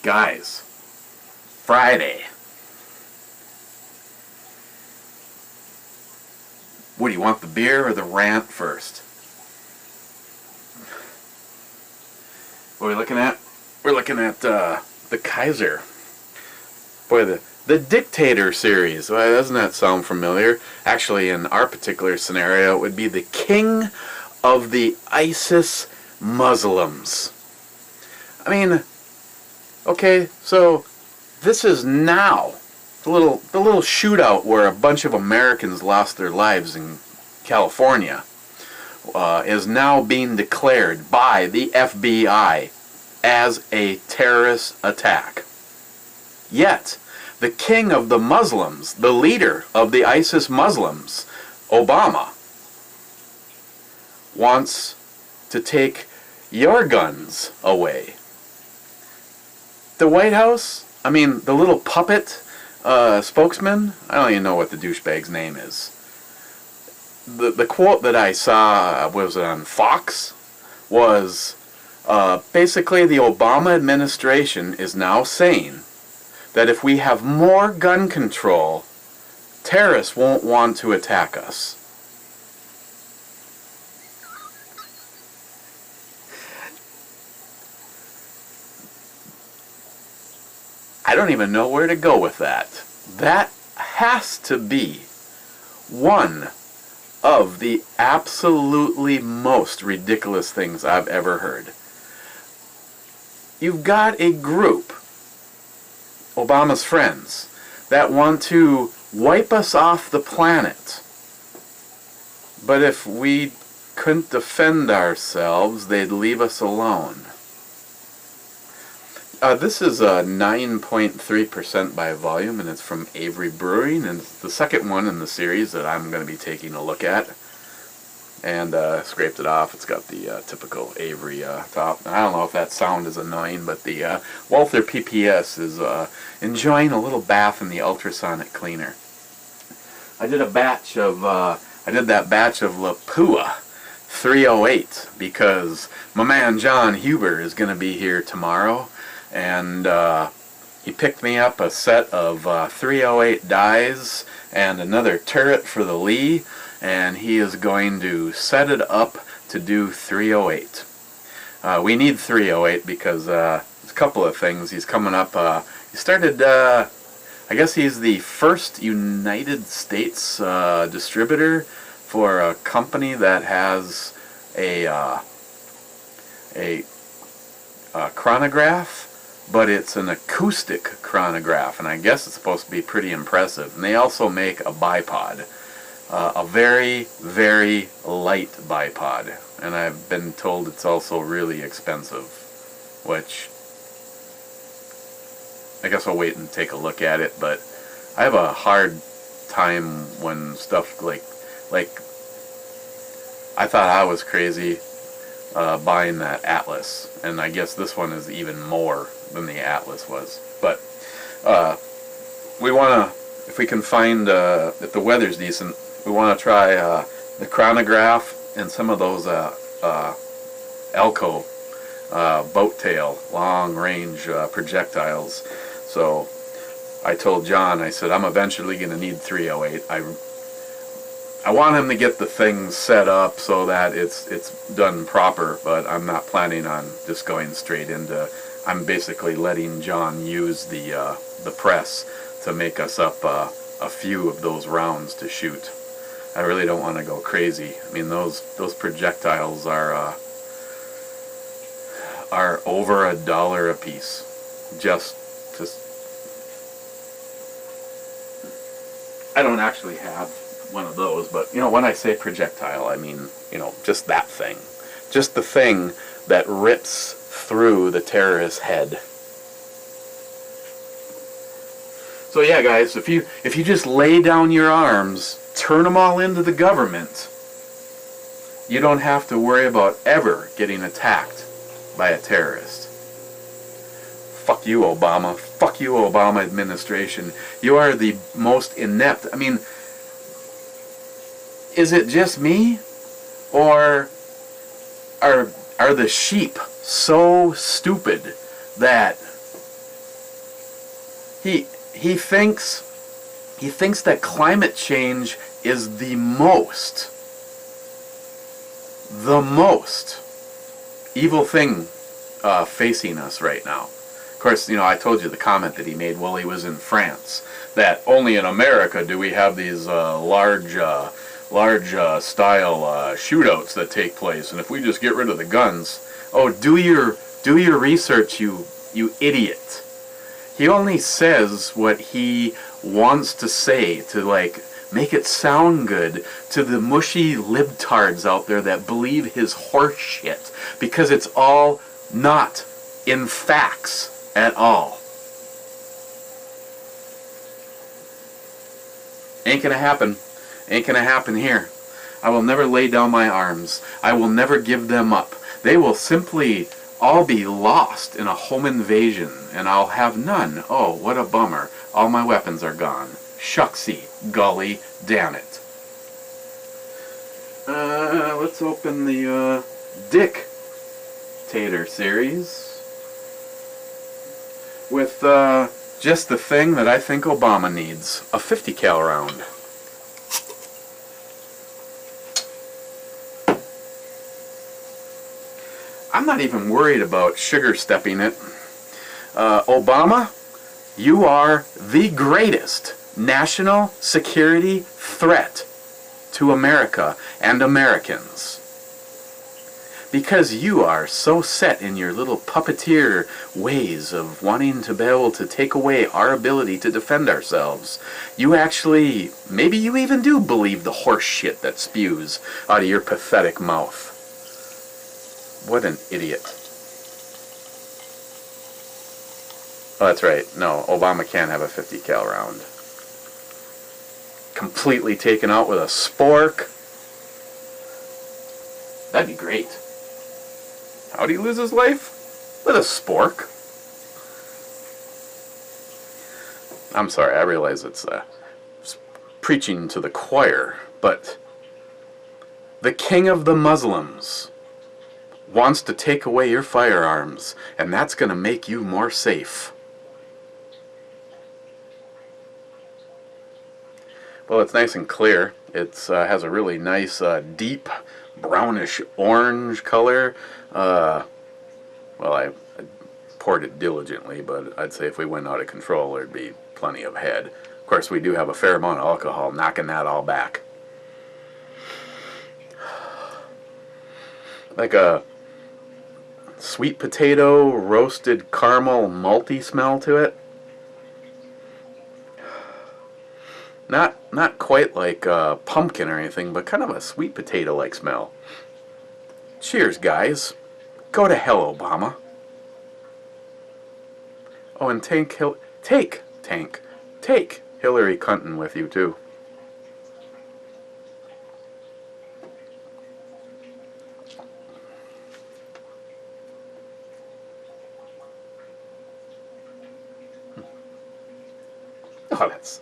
Guys, Friday. What do you want, the beer or the rant first? What are we looking at? We're looking at the Kaiser. Boy, the Dictator series. Well, doesn't that sound familiar? Actually, in our particular scenario, it would be the King of the ISIS Muslims. I mean, okay, so this is now the little shootout where a bunch of Americans lost their lives in California is now being declared by the FBI as a terrorist attack. Yet, the king of the Muslims, the leader of the ISIS Muslims, Obama, wants to take your guns away. The White House, I mean, the little puppet spokesman, I don't even know what the douchebag's name is. The quote that I saw, was it on Fox, was basically the Obama administration is now saying that if we have more gun control, terrorists won't want to attack us. I don't even know where to go with that. That has to be one of the absolutely most ridiculous things I've ever heard. You've got a group, Obama's friends, that want to wipe us off the planet. But if we couldn't defend ourselves, they'd leave us alone. This is 9.3% by volume, and it's from Avery Brewing, and it's the second one in the series that I'm going to be taking a look at. And scraped it off. It's got the typical Avery top. I don't know if that sound is annoying, but the Walther PPS is enjoying a little bath in the ultrasonic cleaner. I did that batch of Lapua 308 because my man John Huber is going to be here tomorrow. And he picked me up a set of 308 dies and another turret for the Lee, and he is going to set it up to do 308. We need 308 because there's a couple of things. He's coming up, he started, I guess he's the first United States distributor for a company that has a chronograph, but it's an acoustic chronograph, and I guess it's supposed to be pretty impressive. And they also make a bipod, a very, very light bipod, and I've been told it's also really expensive, which I guess I'll wait and take a look at it. But I have a hard time when stuff like I thought I was crazy buying that Atlas, and I guess this one is even more than the Atlas was. But we want to, if we can find, if the weather's decent, we want to try the chronograph and some of those Elco boat tail long range projectiles. So I told John, I said, I'm eventually going to need 308. I want him to get the thing set up so that it's done proper, but I'm not planning on just going straight into. I'm basically letting John use the press to make us up a few of those rounds to shoot. I really don't want to go crazy. I mean, those projectiles are over $1 a piece. Just I don't actually have one of those, but you know, when I say projectile, I mean, you know, just that thing, just the thing that rips through the terrorist's head. So yeah, guys, if you just lay down your arms, turn them all into the government, you don't have to worry about ever getting attacked by a terrorist. Fuck you, Obama. Fuck you, Obama administration. You are the most inept. I mean, is it just me, or are the sheep so stupid that He thinks that climate change is the most evil thing facing us right now. Of course, I told you the comment that he made while he was in France, that only in America do we have these large style shootouts that take place, and if we just get rid of the guns, oh, do your research, you idiot. He only says what he wants to say to, like, make it sound good to the mushy libtards out there that believe his horse shit, because it's all not in facts at all. Ain't gonna happen. Ain't gonna happen here. I will never lay down my arms. I will never give them up. They will simply all be lost in a home invasion, and I'll have none. Oh, what a bummer. All my weapons are gone. Shucksy, golly, damn it. Let's open the Dictator series with just the thing that I think Obama needs, a 50 cal round. I'm not even worried about sugar stepping it. Obama, you are the greatest national security threat to America and Americans. Because you are so set in your little puppeteer ways of wanting to be able to take away our ability to defend ourselves. You actually, maybe you even do believe the horse shit that spews out of your pathetic mouth. What an idiot. Oh, that's right. No, Obama can't have a 50 cal round. Completely taken out with a spork. That'd be great. How'd he lose his life? With a spork. I'm sorry, I realize it's preaching to the choir, but the king of the Muslims wants to take away your firearms, and that's going to make you more safe. Well, it's nice and clear. It has a really nice deep brownish orange color. Well, I poured it diligently, but I'd say if we went out of control, there'd be plenty of head. Of course, we do have a fair amount of alcohol knocking that all back. Like a sweet potato, roasted caramel, malty smell to it. Not quite like pumpkin or anything, but kind of a sweet potato-like smell. Cheers, guys. Go to hell, Obama. Oh, and take Hillary Clinton with you, too. Oh, that's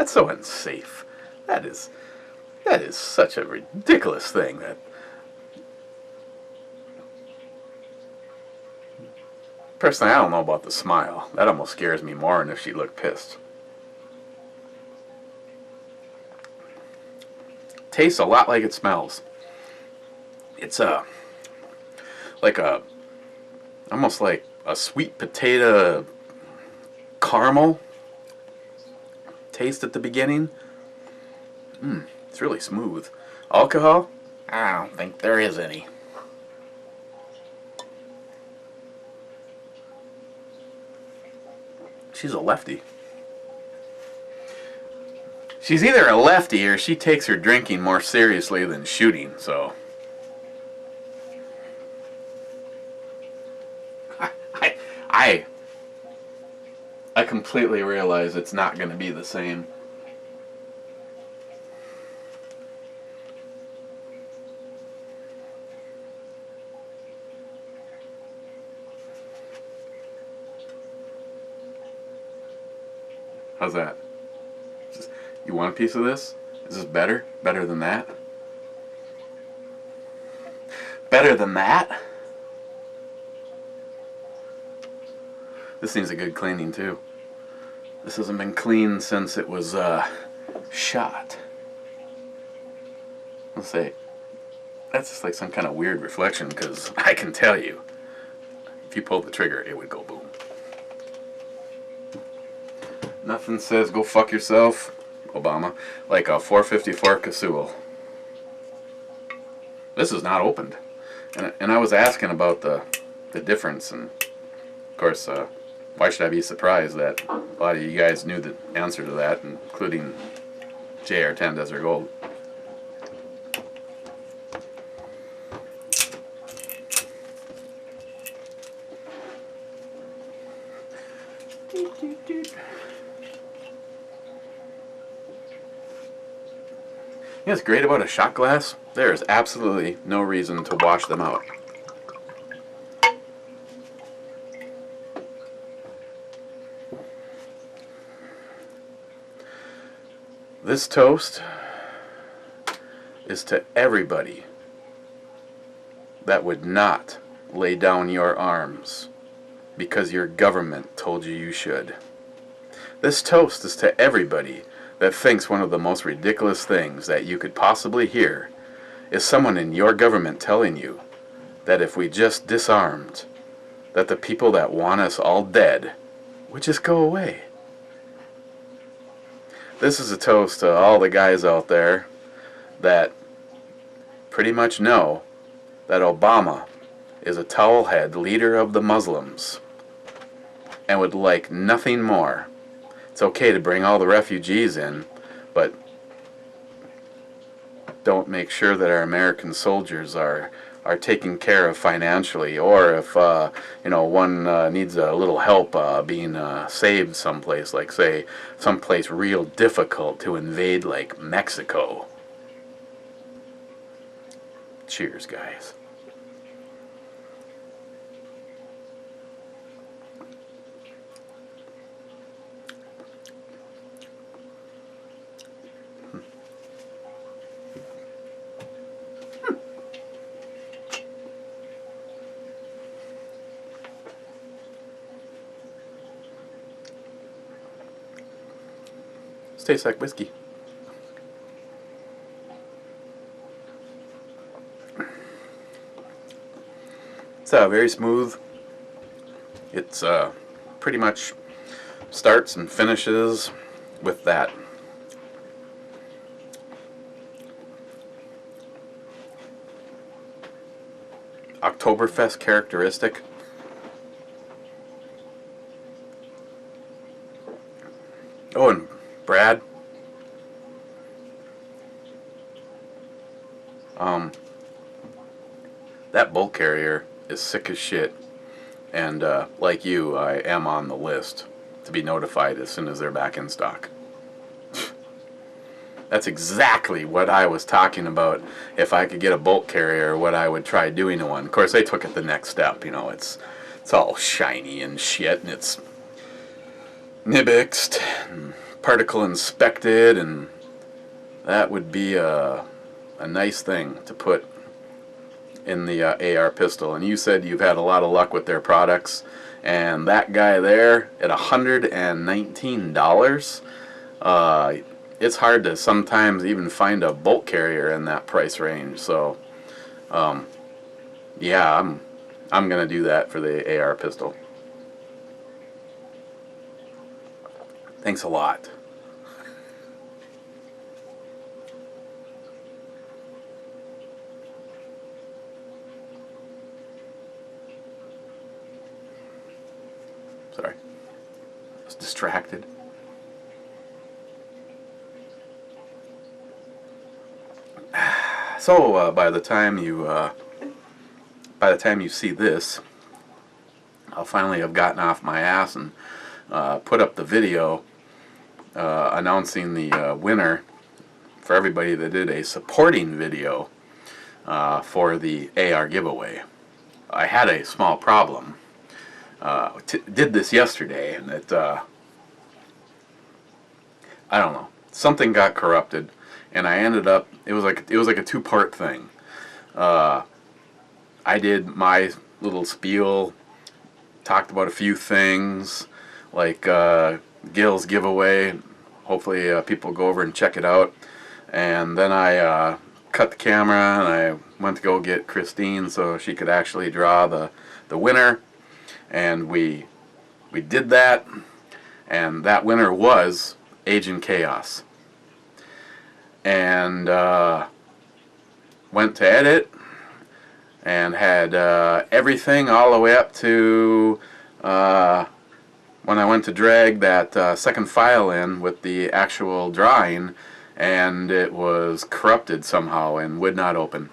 so unsafe. That is such a ridiculous thing. That personally, I don't know about the smile. That almost scares me more than if she looked pissed. Tastes a lot like it smells. It's almost like a sweet potato caramel taste at the beginning. It's really smooth. Alcohol? I don't think there is any. She's a lefty. She's either a lefty or she takes her drinking more seriously than shooting, so. I completely realize it's not going to be the same. How's that? You want a piece of this? Is this better? Better than that? Better than that? This needs a good cleaning too. This hasn't been cleaned since it was shot. Let's say that's just like some kind of weird reflection, because I can tell you, if you pulled the trigger, it would go boom. Nothing says go fuck yourself, Obama, like a 454 Casual. This is not opened. And I was asking about the difference, and of course, why should I be surprised that a lot of you guys knew the answer to that, including JR10 Desert Gold. You know what's great about a shot glass? There is absolutely no reason to wash them out. This toast is to everybody that would not lay down your arms because your government told you you should. This toast is to everybody that thinks one of the most ridiculous things that you could possibly hear is someone in your government telling you that if we just disarmed, that the people that want us all dead would just go away. This is a toast to all the guys out there that pretty much know that Obama is a towelhead leader of the Muslims and would like nothing more. It's okay to bring all the refugees in, but don't make sure that our American soldiers are taken care of financially, or if one needs a little help being saved someplace, like say someplace real difficult to invade like Mexico. Cheers, guys. Tastes like whiskey. It's very smooth. It's pretty much starts and finishes with that Oktoberfest characteristic. Oh, and Brad, that bolt carrier is sick as shit, and like you, I am on the list to be notified as soon as they're back in stock. That's exactly what I was talking about. If I could get a bolt carrier, what I would try doing to one. Of course, they took it the next step. You know, it's all shiny and shit, and it's Nibixed and particle inspected, and that would be a nice thing to put in the AR pistol. And you said you've had a lot of luck with their products, and that guy there at $119, it's hard to sometimes even find a bolt carrier in that price range. So yeah, I'm gonna do that for the AR pistol. Thanks a lot. Sorry. I was distracted. So by the time you see this, I'll finally have gotten off my ass and put up the video announcing the winner for everybody that did a supporting video for the AR giveaway. I had a small problem. Did this yesterday, and it I don't know, something got corrupted, and I ended up, it was like a two-part thing. I did my little spiel, talked about a few things, like Gil's giveaway. Hopefully people go over and check it out. And then I cut the camera and I went to go get Christine so she could actually draw the winner. And we did that. And that winner was Agent Chaos. And went to edit and had everything all the way up to when I went to drag that second file in with the actual drawing, and it was corrupted somehow and would not open.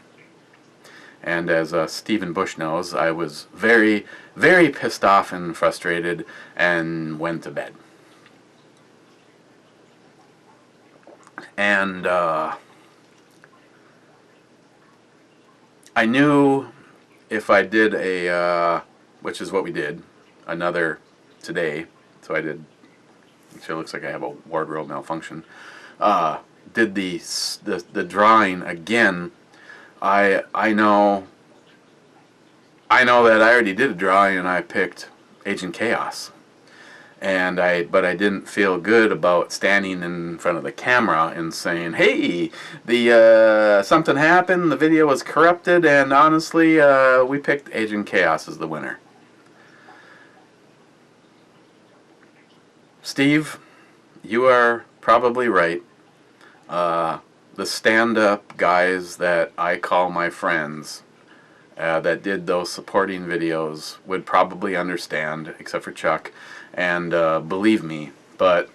And as Stephen Bush knows, I was very, very pissed off and frustrated and went to bed. And I knew if I did a, which is what we did, another today, so I did, actually it looks like I have a wardrobe malfunction, did the drawing again, I know that I already did a drawing and I picked Agent Chaos. But I didn't feel good about standing in front of the camera and saying, "Hey, something happened. The video was corrupted, and honestly, we picked Agent Chaos as the winner." Steve, you are probably right. The stand-up guys that I call my friends that did those supporting videos would probably understand, except for Chuck. And believe me, but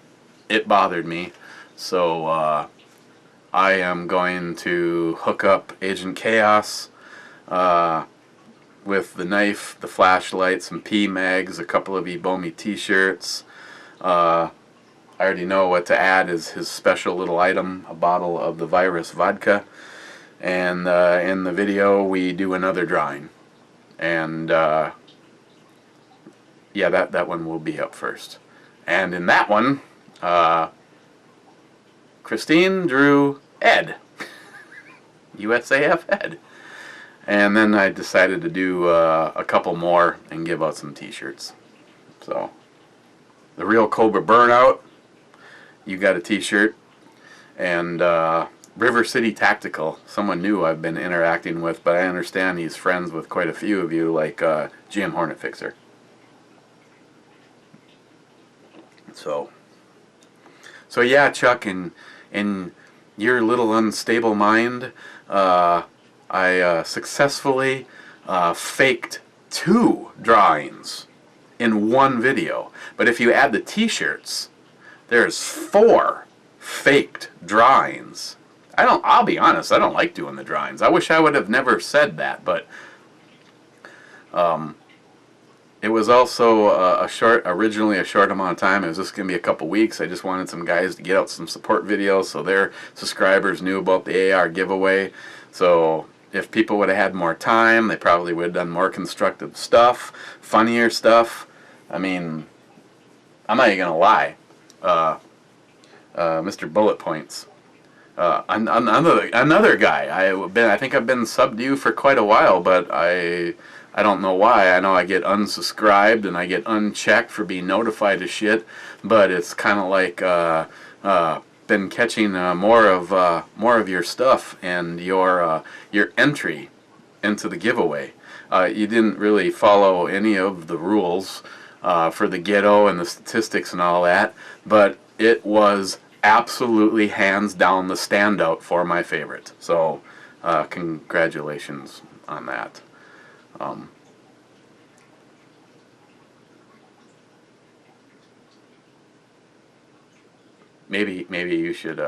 it bothered me, so I am going to hook up Agent Chaos with the knife, the flashlight, some P-mags, a couple of ebomey t-shirts. I already know what to add as his special little item, a bottle of the virus vodka, and in the video we do another drawing, and yeah, that one will be up first. And in that one, Christine drew Ed. USAF Ed. And then I decided to do a couple more and give out some t-shirts. So, the Real Cobra Burnout, you got a t-shirt. And River City Tactical, someone new I've been interacting with, but I understand he's friends with quite a few of you, like GM Hornet Fixer. So yeah, Chuck, in your little unstable mind, I successfully faked 2 drawings in one video. But if you add the t-shirts, there's 4 faked drawings. I'll be honest, I don't like doing the drawings. I wish I would have never said that, but it was also originally a short amount of time. It was just going to be a couple weeks. I just wanted some guys to get out some support videos so their subscribers knew about the AR giveaway. So if people would have had more time, they probably would have done more constructive stuff, funnier stuff. I mean, I'm not even going to lie. MrBulletpoints. Another guy. I think I've been subbed to you for quite a while, but I don't know why. I know I get unsubscribed and I get unchecked for being notified of shit, but it's kind of like been catching more of your stuff and your entry into the giveaway. You didn't really follow any of the rules for the ghetto and the statistics and all that, but it was absolutely hands down the standout for my favorite. So congratulations on that. Maybe you should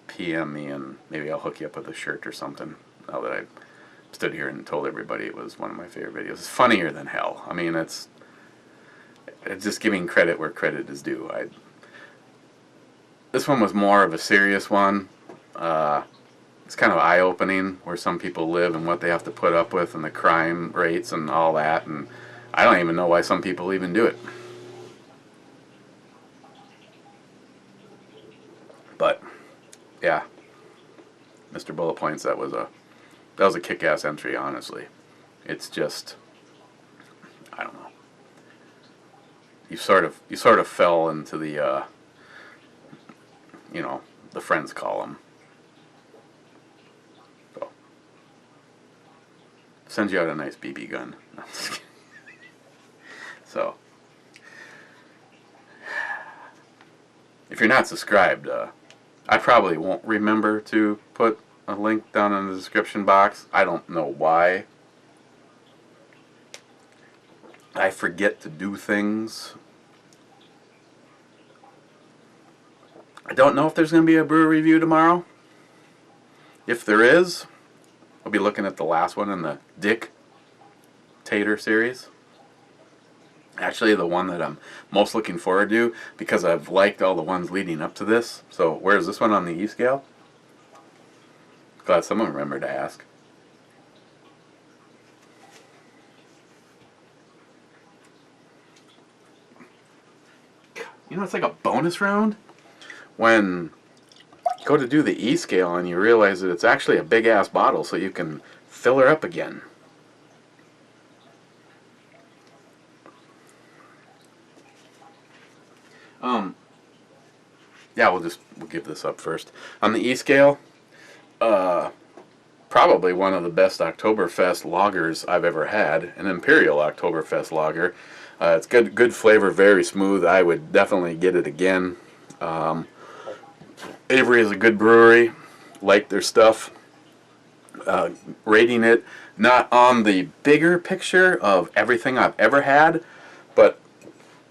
PM me and maybe I'll hook you up with a shirt or something. Now that I've stood here and told everybody it was one of my favorite videos. It's funnier than hell. I mean, it's just giving credit where credit is due. This one was more of a serious one. It's kind of eye-opening where some people live and what they have to put up with and the crime rates and all that. And I don't even know why some people even do it. But yeah, MrBulletpoints, that was a kick-ass entry, honestly. It's just, I don't know. you sort of fell into the you know, the friends column. So, sends you out a nice BB gun. No, I'm just kidding. So, if you're not subscribed, I probably won't remember to put a link down in the description box. I don't know why. I forget to do things. I don't know if there's going to be a brew review tomorrow. If there is, I'll be looking at the last one in the Dictator series. Actually, the one that I'm most looking forward to, because I've liked all the ones leading up to this. So, where's this one on the E scale? Glad someone remembered to ask. You know, it's like a bonus round when you go to do the E scale and you realize that it's actually a big ass bottle, so you can fill her up again. Yeah, we'll give this up first. On the E scale, probably one of the best Oktoberfest lagers I've ever had, an Imperial Oktoberfest lager. It's good flavor, very smooth. I would definitely get it again. Avery is a good brewery, like their stuff. Rating it not on the bigger picture of everything I've ever had, but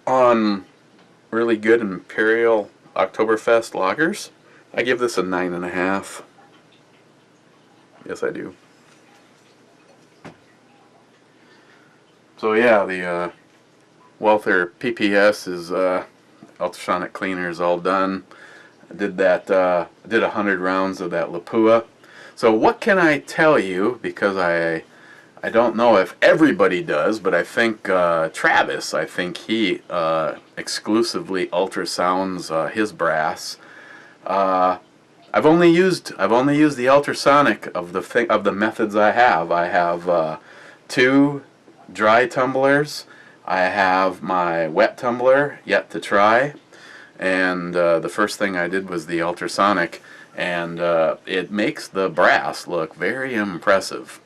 on really good Imperial Oktoberfest lagers, I give this a 9.5. Yes, I do. So yeah, the Welther PPS is ultrasonic cleaner is all done. I did that. Did 100 rounds of that Lapua. So what can I tell you? Because I don't know if everybody does, but I think Travis, I think he exclusively ultrasounds his brass. I've only used the ultrasonic of the methods I have. I have 2 dry tumblers. I have my wet tumbler yet to try, and the first thing I did was the ultrasonic, and it makes the brass look very impressive.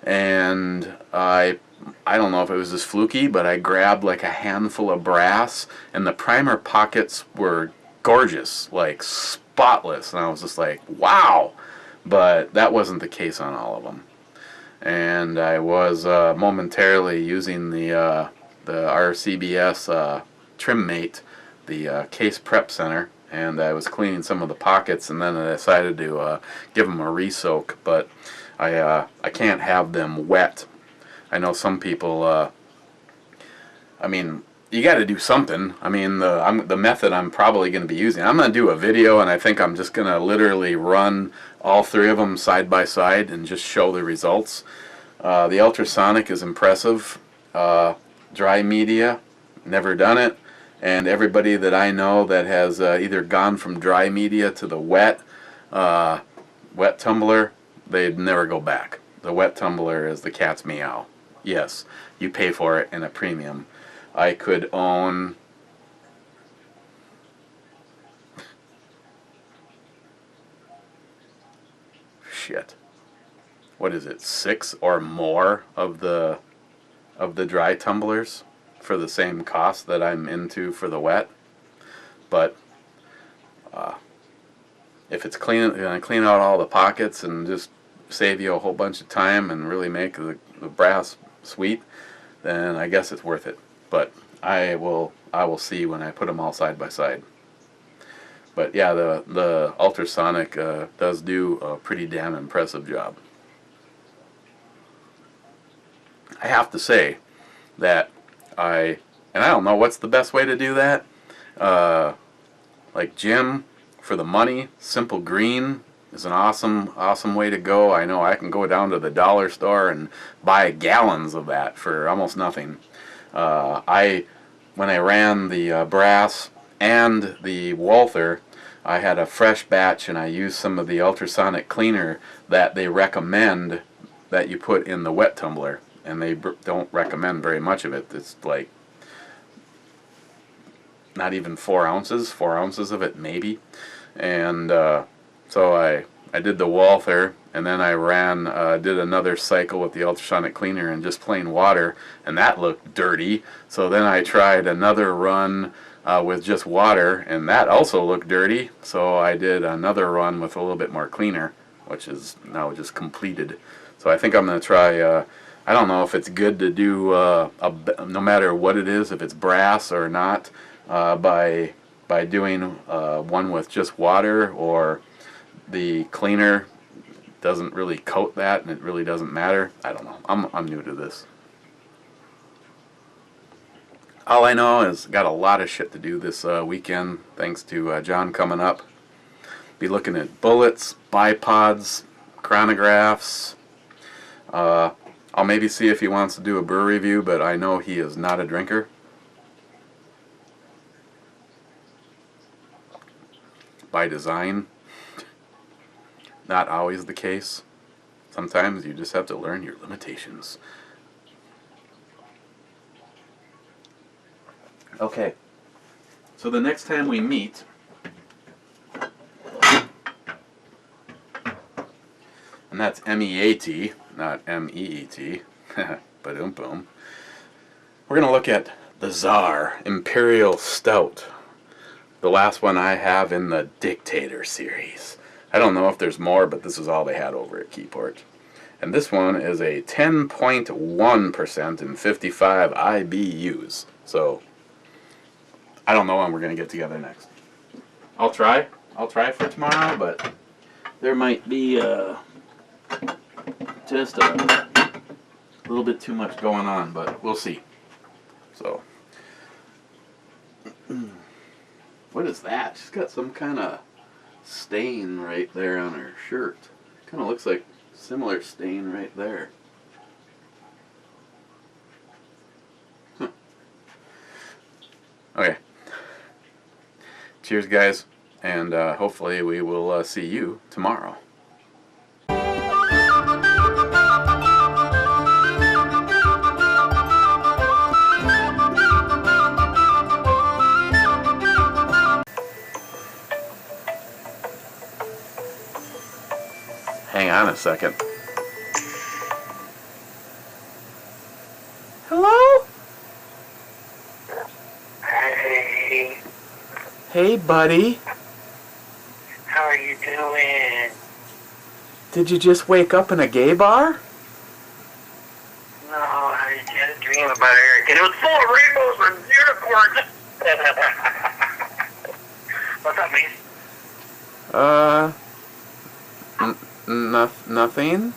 And I don't know if it was just fluky, but I grabbed like a handful of brass, and the primer pockets were gorgeous, like spotless, and I was just like, wow. But that wasn't the case on all of them. And I was momentarily using the RCBS Trim Mate, the Case Prep Center, and I was cleaning some of the pockets, and then I decided to give them a re-soak, but I can't have them wet. I know some people, I mean, you got to do something. I mean, the method I'm probably going to be using, I'm going to do a video, and I think I'm just going to literally run all 3 of them side by side and just show the results. The ultrasonic is impressive. Dry media, never done it. And everybody that I know that has either gone from dry media to the wet tumbler, they'd never go back. The wet tumbler is the cat's meow. Yes, you pay for it in a premium. I could own shit. What is it? 6 or more of the dry tumblers for the same cost that I'm into for the wet. But if it's gonna clean out all the pockets and just save you a whole bunch of time and really make the brass sweet, then I guess it's worth it. But I will see when I put them all side by side. But yeah, the ultrasonic does do a pretty damn impressive job. I have to say that I don't know what's the best way to do that. Like Jim, for the money, Simple Green is an awesome way to go. I know I can go down to the dollar store and buy gallons of that for almost nothing. When I ran the brass and the Walther, I had a fresh batch, and I used some of the ultrasonic cleaner that they recommend that you put in the wet tumbler, and they don't recommend very much of it. It's like not even 4 ounces, 4 ounces of it maybe. And so I did the Walther, and then I did another cycle with the ultrasonic cleaner and just plain water, and that looked dirty. So then I tried another run with just water, and that also looked dirty. So I did another run with a little bit more cleaner, which is now just completed. So I think I'm going to try, I don't know if it's good to do, no matter what it is, if it's brass or not, by doing one with just water, or the cleaner doesn't really coat that and it really doesn't matter. I don't know. I'm new to this. All I know is got a lot of shit to do this weekend, thanks to John coming up. Be looking at bullets, bipods, chronographs. I'll maybe see if he wants to do a brew review, but I know he is not a drinker. By design. Not always the case. Sometimes you just have to learn your limitations. Okay, so the next time we meet, and that's M-E-A-T, not M-E-E-T, ba-dum-bum, we're going to look at the Tsar Imperial Stout, the last one I have in the Dictator series. I don't know if there's more, but this is all they had over at Keyport. And this one is a 10.1% and 55 IBUs. So I don't know when we're going to get together next. I'll try for tomorrow, but there might be just a little bit too much going on, but we'll see. So, what is that? She's got some kind of stain right there on her shirt. Kind of looks like a similar stain right there. Huh. Okay. Cheers, guys, and hopefully we will see you tomorrow. Hang on a second. Hello? Hey. Hey, buddy. How are you doing? Did you just wake up in a gay bar? No, I had a dream about Eric, and it was full of rainbows and unicorns. What's up, man? Nothing.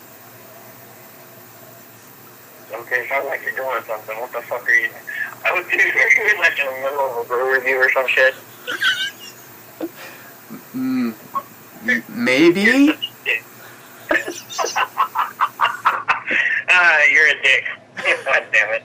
Okay, sounds like you're doing something. What the fuck are you doing? I was doing like in the middle of a brew review or some shit. Maybe? You're a dick. God damn it.